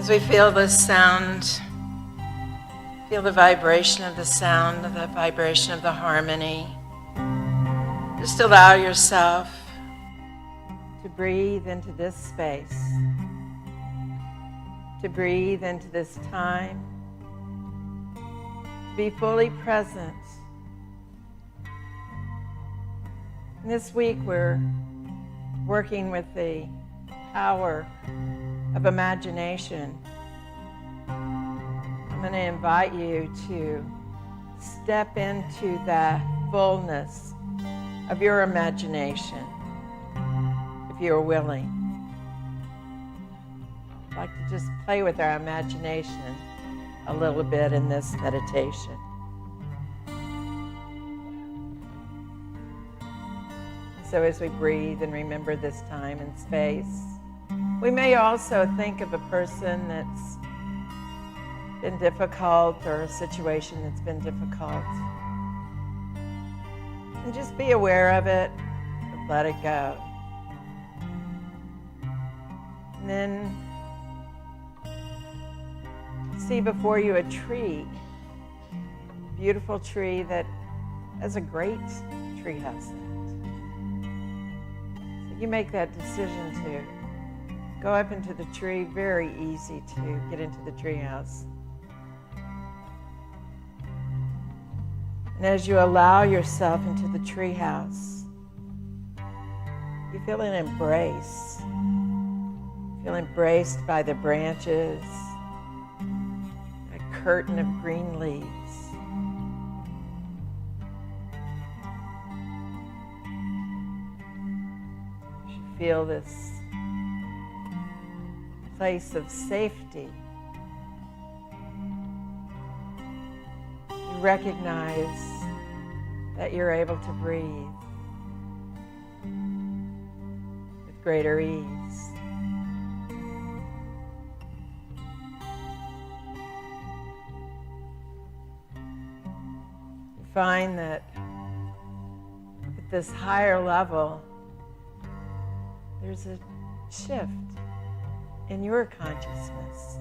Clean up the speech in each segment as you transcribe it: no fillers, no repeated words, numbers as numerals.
As we feel this sound, feel the vibration of the sound, the vibration of the harmony. Just allow yourself to breathe into this space, to breathe into this time, to be fully present. And this week we're working with the power of imagination. I'm going to invite you to step into the fullness of your imagination, if you're willing. I'd like to just play with our imagination a little bit in this meditation. So as we breathe and remember this time and space, we may also think of a person that's been difficult or a situation that's been difficult. And just be aware of it, but let it go. And then see before you a tree, a beautiful tree that has a great tree house in it. you make that decision to go up into the tree. Very easy to get into the treehouse. And as you allow yourself into the treehouse, you feel an embrace. You feel embraced by the branches, a curtain of green leaves. You feel this place of safety. You recognize that you're able to breathe with greater ease. You find that at this higher level, there's a shift in your consciousness.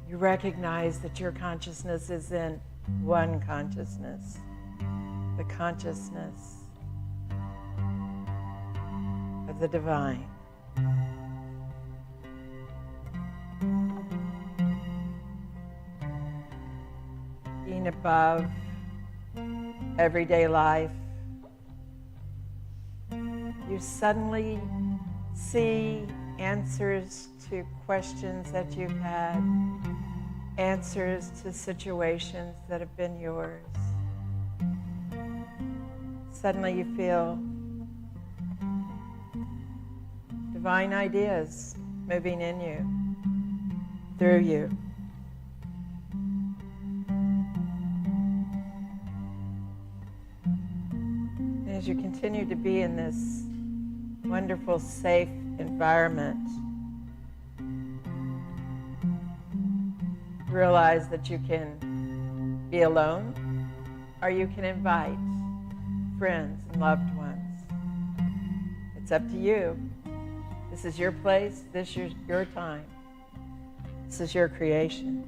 You recognize that your consciousness is in one consciousness, the consciousness of the divine. Being above everyday life, you suddenly see answers to questions that you've had, answers to situations that have been yours. Suddenly you feel divine ideas moving in you, through you. And as you continue to be in this wonderful, safe environment, realize that you can be alone, or you can invite friends and loved ones. It's up to you. This is your place. This is your time. This is your creation.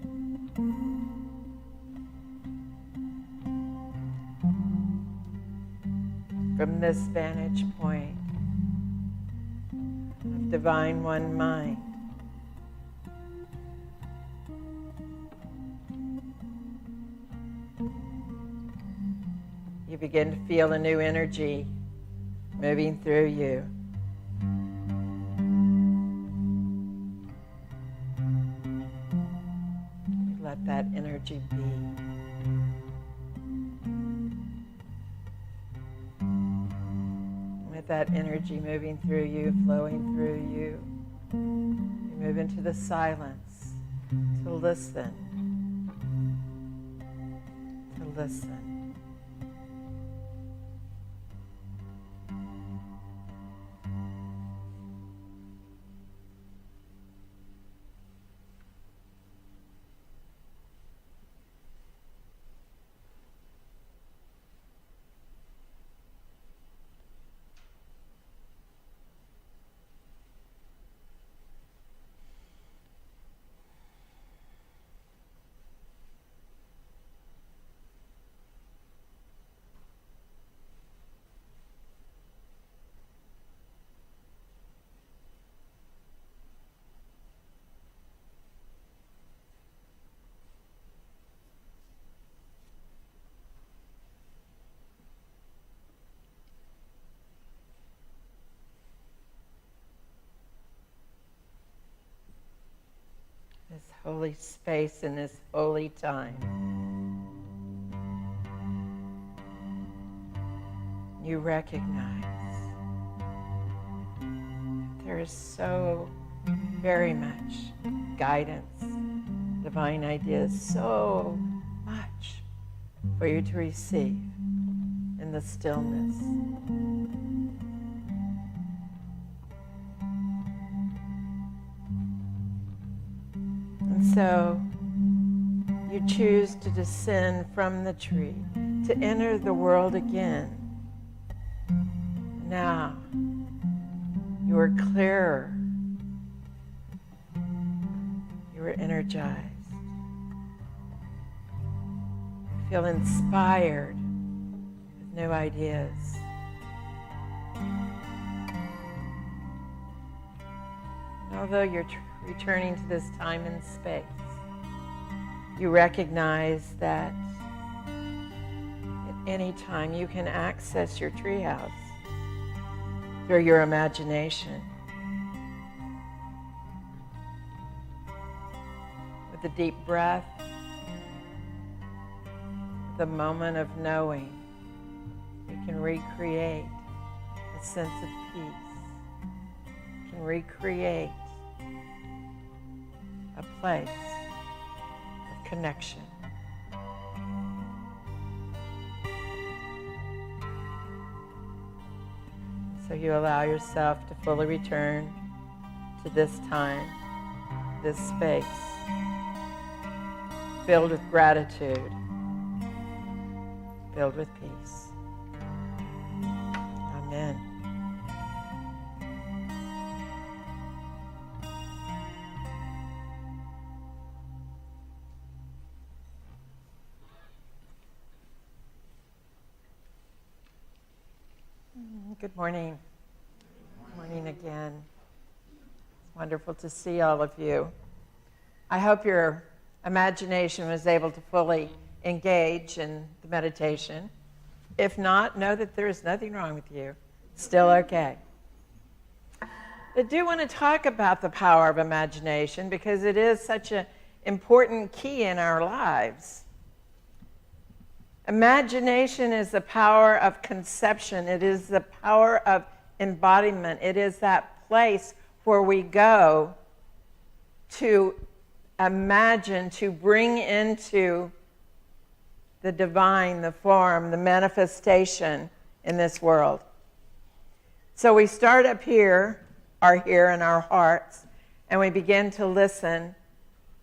From this vantage point of divine one mind, you begin to feel a new energy moving through you. You let that energy be. With that energy moving through you, flowing through you, you move into the silence to listen. To listen. This holy space in this holy time. You recognize that there is so very much guidance, divine ideas, so much for you to receive in the stillness. And so you choose to descend from the tree, to enter the world again. Now you are clearer. You are energized. You feel inspired with new ideas. And although you're returning to this time and space, you recognize that at any time you can access your treehouse through your imagination. With a deep breath, the moment of knowing, you can recreate a sense of peace. You can recreate a place of connection. So you allow yourself to fully return to this time, this space, filled with gratitude, filled with peace. Amen. Good morning. Good morning again. It's wonderful to see all of you. I hope your imagination was able to fully engage in the meditation. If not, know that there is nothing wrong with you. Still okay. I do want to talk about the power of imagination because it is such an important key in our lives. Imagination is the power of conception. It is the power of embodiment. It is that place where we go to imagine, to bring into the divine, the form, the manifestation in this world. So we start up here, here in our hearts, and we begin to listen.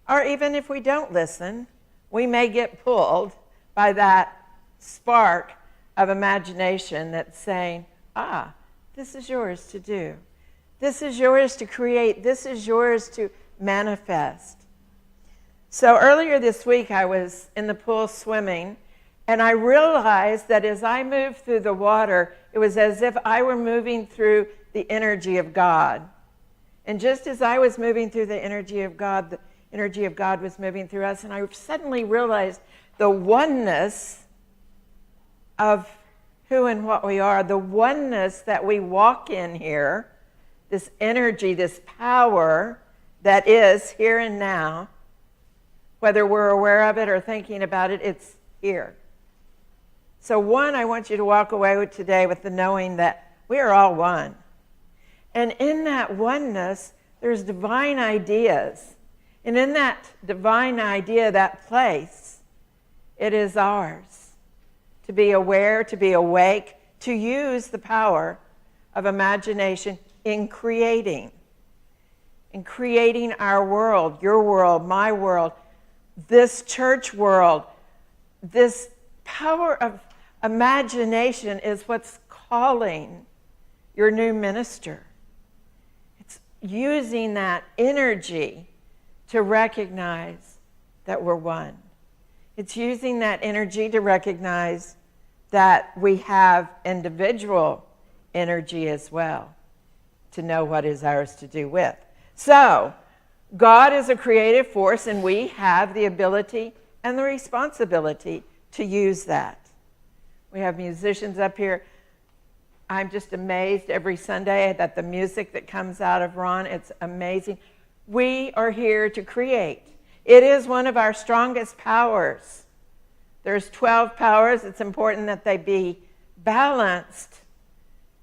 Or even if we don't listen, we may get pulled by that spark of imagination that's saying, this is yours to do. This is yours to create. This is yours to manifest. So earlier this week, I was in the pool swimming, and I realized that as I moved through the water, it was as if I were moving through the energy of God. And just as I was moving through the energy of God was moving through us, and I suddenly realized the oneness of who and what we are, the oneness that we walk in here, this energy, this power that is here and now, whether we're aware of it or thinking about it, it's here. So one, I want you to walk away with today with the knowing that we are all one. And in that oneness, there's divine ideas. And in that divine idea, that place, it is ours to be aware, to be awake, to use the power of imagination in creating our world, your world, my world, this church world. This power of imagination is what's calling your new minister. It's using that energy to recognize that we're one. It's using that energy to recognize that we have individual energy as well, to know what is ours to do with. So, God is a creative force, and we have the ability and the responsibility to use that. We have musicians up here. I'm just amazed every Sunday that the music that comes out of Ron, it's amazing. We are here to create. It is one of our strongest powers. There's 12 powers. It's important that they be balanced,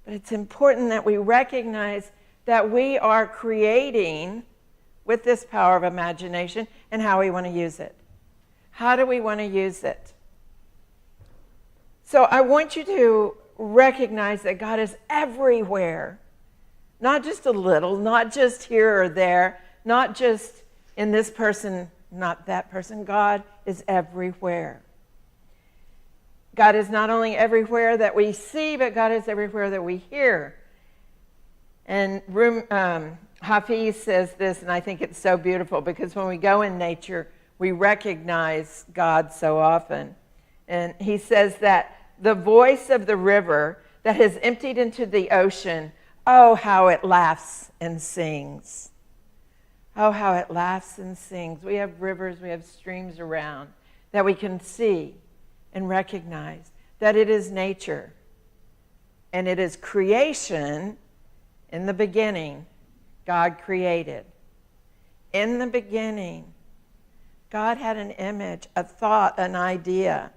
but it's important that we recognize that we are creating with this power of imagination and how we want to use it. How do we want to use it? So I want you to recognize that God is everywhere, not just a little, not just here or there, not just in this person, not that person. God is everywhere. God is not only everywhere that we see, but God is everywhere that we hear. And Hafiz says this, and I think it's so beautiful, because when we go in nature, we recognize God so often. And he says that the voice of the river that has emptied into the ocean, oh, how it laughs and sings. Oh, how it laughs and sings. We have rivers, we have streams around that we can see and recognize that it is nature. And it is creation. In the beginning, God created. In the beginning, God had an image, a thought, an idea,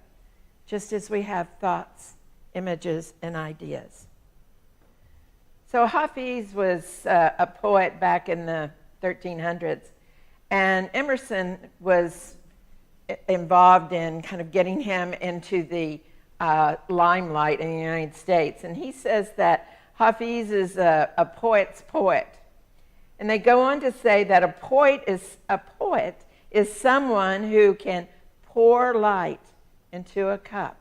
just as we have thoughts, images, and ideas. So Hafiz was a poet back in the 1300s, and Emerson was involved in kind of getting him into the limelight in the United States. And he says that Hafiz is a poet's poet. And they go on to say that a poet is someone who can pour light into a cup,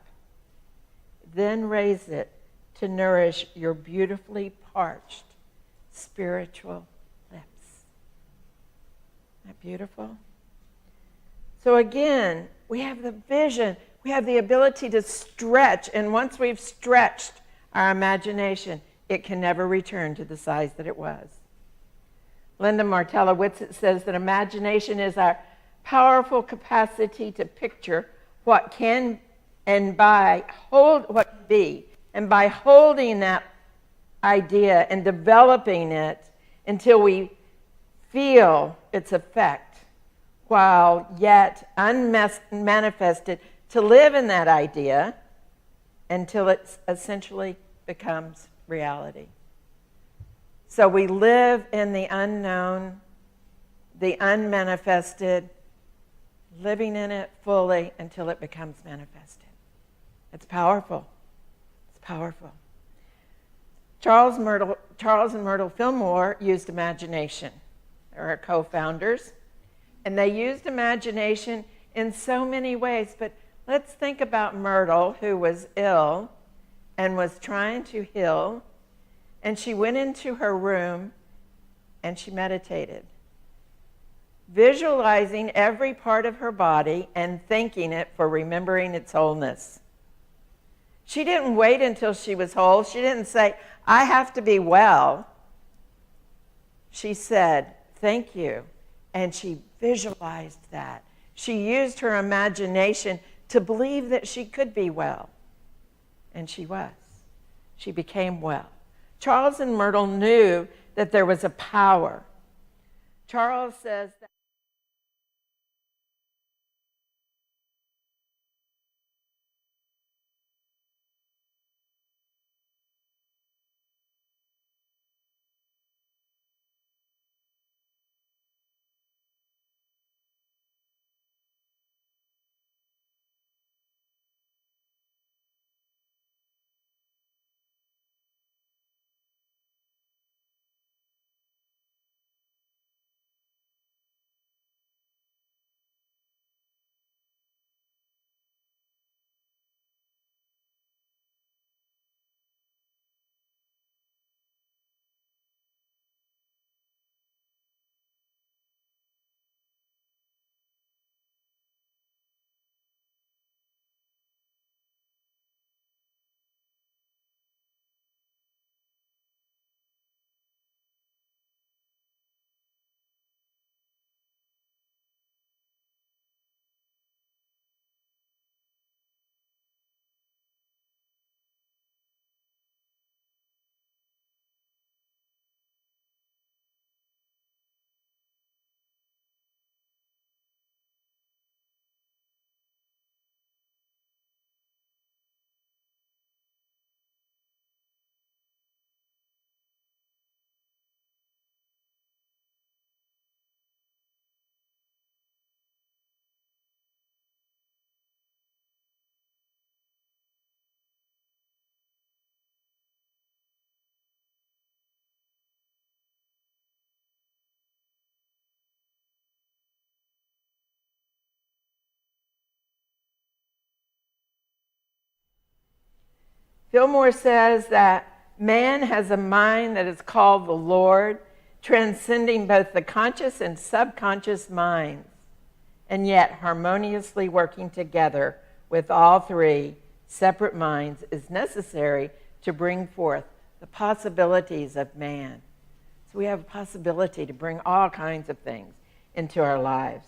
then raise it to nourish your beautifully parched spiritual lips. Isn't that beautiful? So again, we have the vision, we have the ability to stretch, and once we've stretched our imagination, it can never return to the size that it was. Linda Martella Whitsett says that imagination is our powerful capacity to picture what can and what can be, and by holding that idea and developing it until we feel its effect, while yet unmanifested, to live in that idea until it essentially becomes reality. So we live in the unknown, the unmanifested, living in it fully until it becomes manifested. It's powerful. It's powerful. Charles and Myrtle Fillmore used imagination. They're our co-founders. And they used imagination in so many ways. But let's think about Myrtle, who was ill and was trying to heal. And she went into her room and she meditated, visualizing every part of her body and thanking it for remembering its wholeness. She didn't wait until she was whole. She didn't say, I have to be well. She said, thank you. And she visualized that. She used her imagination to believe that she could be well. And she was. She became well. Charles and Myrtle knew that there was a power. Charles says that Fillmore says that man has a mind that is called the Lord, transcending both the conscious and subconscious minds, and yet harmoniously working together with all three, separate minds is necessary to bring forth the possibilities of man. So we have a possibility to bring all kinds of things into our lives.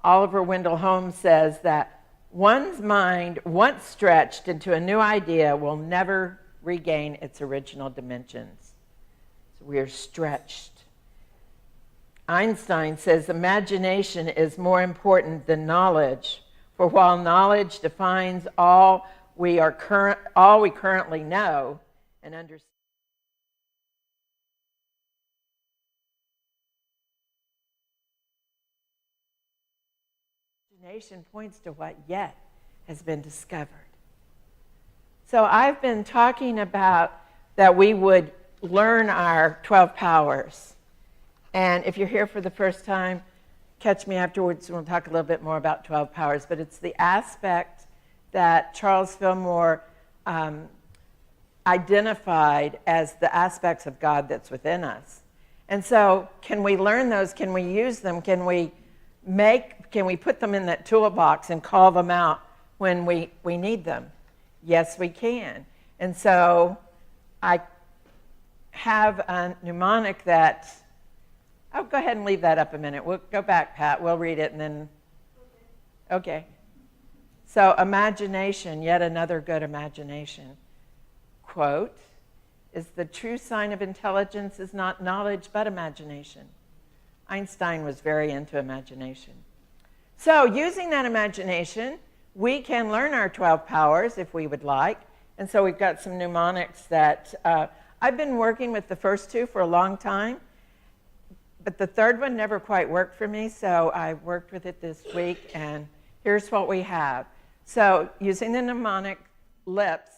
Oliver Wendell Holmes says that one's mind, once stretched into a new idea, will never regain its original dimensions. So we are stretched. Einstein says imagination is more important than knowledge, for while knowledge defines all we currently know and understand, imagination points to what yet has been discovered. So I've been talking about that we would learn our 12 powers. And if you're here for the first time, catch me afterwards. We'll talk a little bit more about 12 powers. But it's the aspect that Charles Fillmore identified as the aspects of God that's within us. And so can we learn those? Can we use them? Can we put them in that toolbox and call them out when we need them? Yes, we can. And so I have a mnemonic that, I'll go ahead and leave that up a minute. We'll go back, Pat. We'll read it and then, okay. So imagination, yet another good imagination. Quote, is the true sign of intelligence is not knowledge but imagination. Einstein was very into imagination. So using that imagination, we can learn our 12 powers if we would like. And so we've got some mnemonics that I've been working with the first two for a long time, but the third one never quite worked for me, so I worked with it this week, and here's what we have. So using the mnemonic lips,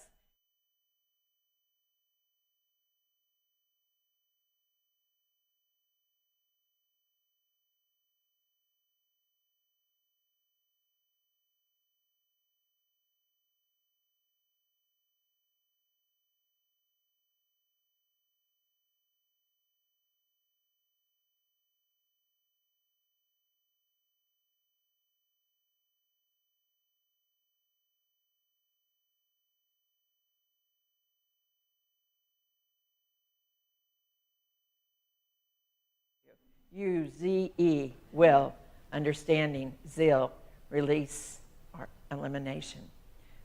U-Z-E, will, understanding, zeal, release, or elimination.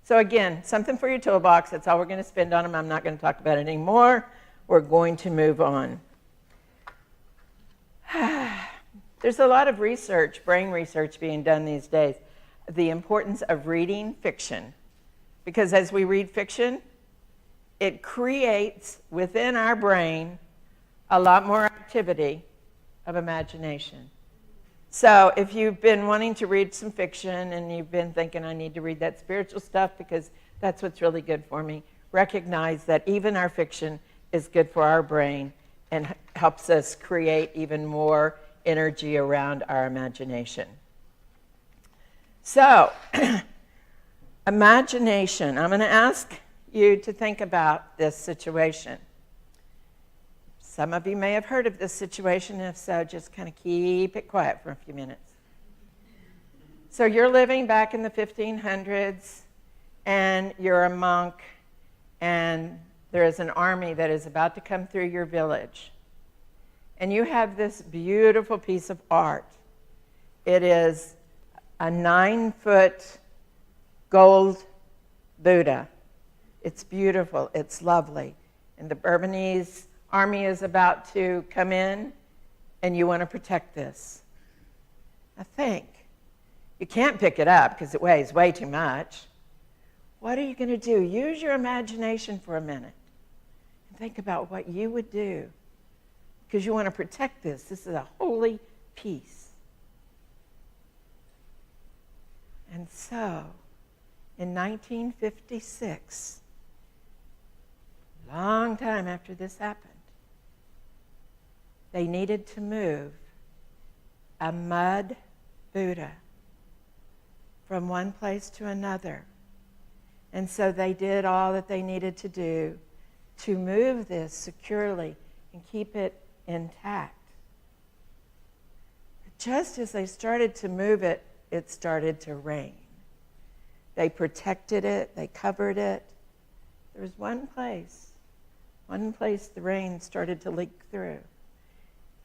So again, something for your toolbox. That's all we're going to spend on them. I'm not going to talk about it anymore. We're going to move on. There's a lot of research, brain research being done these days. The importance of reading fiction. Because as we read fiction, it creates within our brain a lot more activity of imagination. So if you've been wanting to read some fiction and you've been thinking, I need to read that spiritual stuff because that's what's really good for me, recognize that even our fiction is good for our brain and helps us create even more energy around our imagination. So, imagination. I'm going to ask you to think about this situation. Some of you may have heard of this situation. If so, just kind of keep it quiet for a few minutes. So you're living back in the 1500s, and you're a monk, and there is an army that is about to come through your village. And you have this beautiful piece of art. It is a 9-foot gold Buddha. It's beautiful. It's lovely. And the Burmese army is about to come in, and you want to protect this. Now think. You can't pick it up because it weighs way too much. What are you going to do? Use your imagination for a minute and think about what you would do, because you want to protect this. This is a holy piece. And so, in 1956, a long time after this happened, they needed to move a mud Buddha from one place to another. And so they did all that they needed to do to move this securely and keep it intact. But just as they started to move it, it started to rain. They protected it. They covered it. There was one place the rain started to leak through.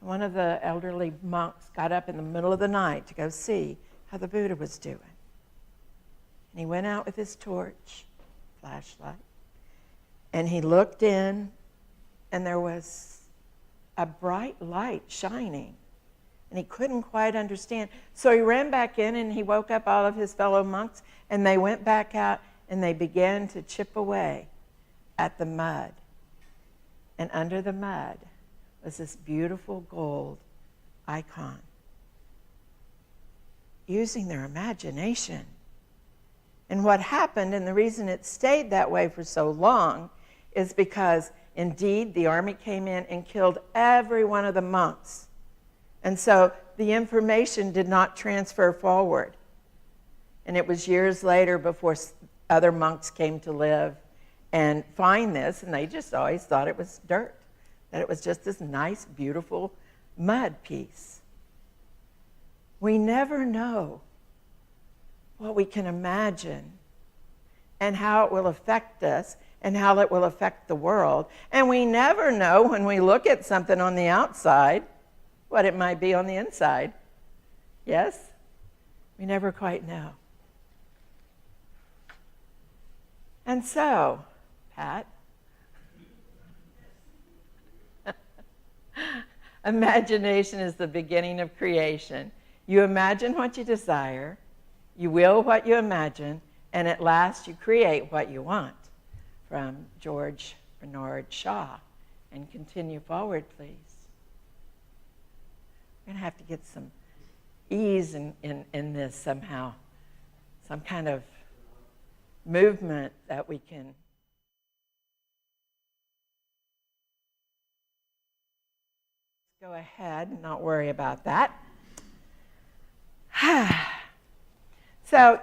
One of the elderly monks got up in the middle of the night to go see how the Buddha was doing. And he went out with his torch, flashlight, and he looked in, and there was a bright light shining. And he couldn't quite understand. So he ran back in, and he woke up all of his fellow monks, and they went back out, and they began to chip away at the mud. And under the mud was this beautiful gold icon, using their imagination. And what happened, and the reason it stayed that way for so long, is because indeed the army came in and killed every one of the monks. And so the information did not transfer forward. And it was years later before other monks came to live and find this, and they just always thought it was dirt, that it was just this nice, beautiful mud piece. We never know what we can imagine and how it will affect us and how it will affect the world. And we never know when we look at something on the outside what it might be on the inside. Yes? We never quite know. And so, Pat, imagination is the beginning of creation. You imagine what you desire, you will what you imagine, and at last you create what you want. From George Bernard Shaw. And continue forward, please. We're going to have to get some ease in this somehow, some kind of movement that we can. Go ahead and not worry about that. So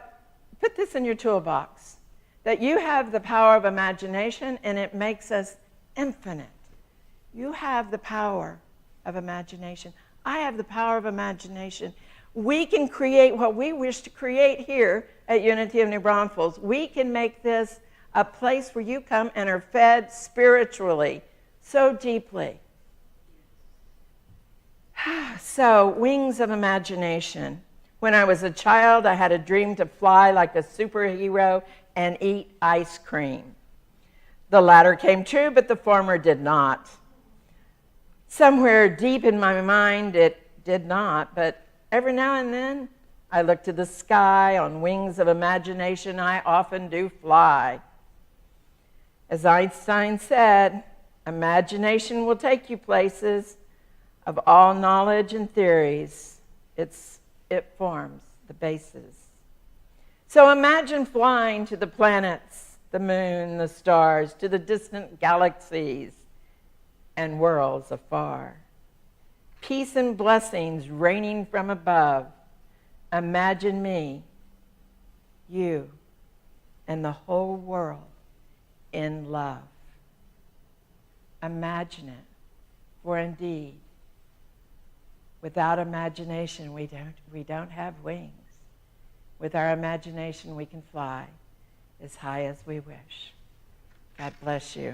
put this in your toolbox, that you have the power of imagination and it makes us infinite. You have the power of imagination. I have the power of imagination. We can create what we wish to create here at Unity of New Braunfels. We can make this a place where you come and are fed spiritually so deeply. So, wings of imagination. When I was a child, I had a dream to fly like a superhero and eat ice cream. The latter came true, but the former did not. Somewhere deep in my mind, it did not, but every now and then, I look to the sky on wings of imagination. I often do fly. As Einstein said, imagination will take you places. Of all knowledge and theories, it forms the basis. So imagine flying to the planets, the moon, the stars, to the distant galaxies and worlds afar. Peace and blessings raining from above. Imagine me, you, and the whole world in love. Imagine it, for indeed, without imagination, we don't have wings. With our imagination, we can fly as high as we wish. God bless you.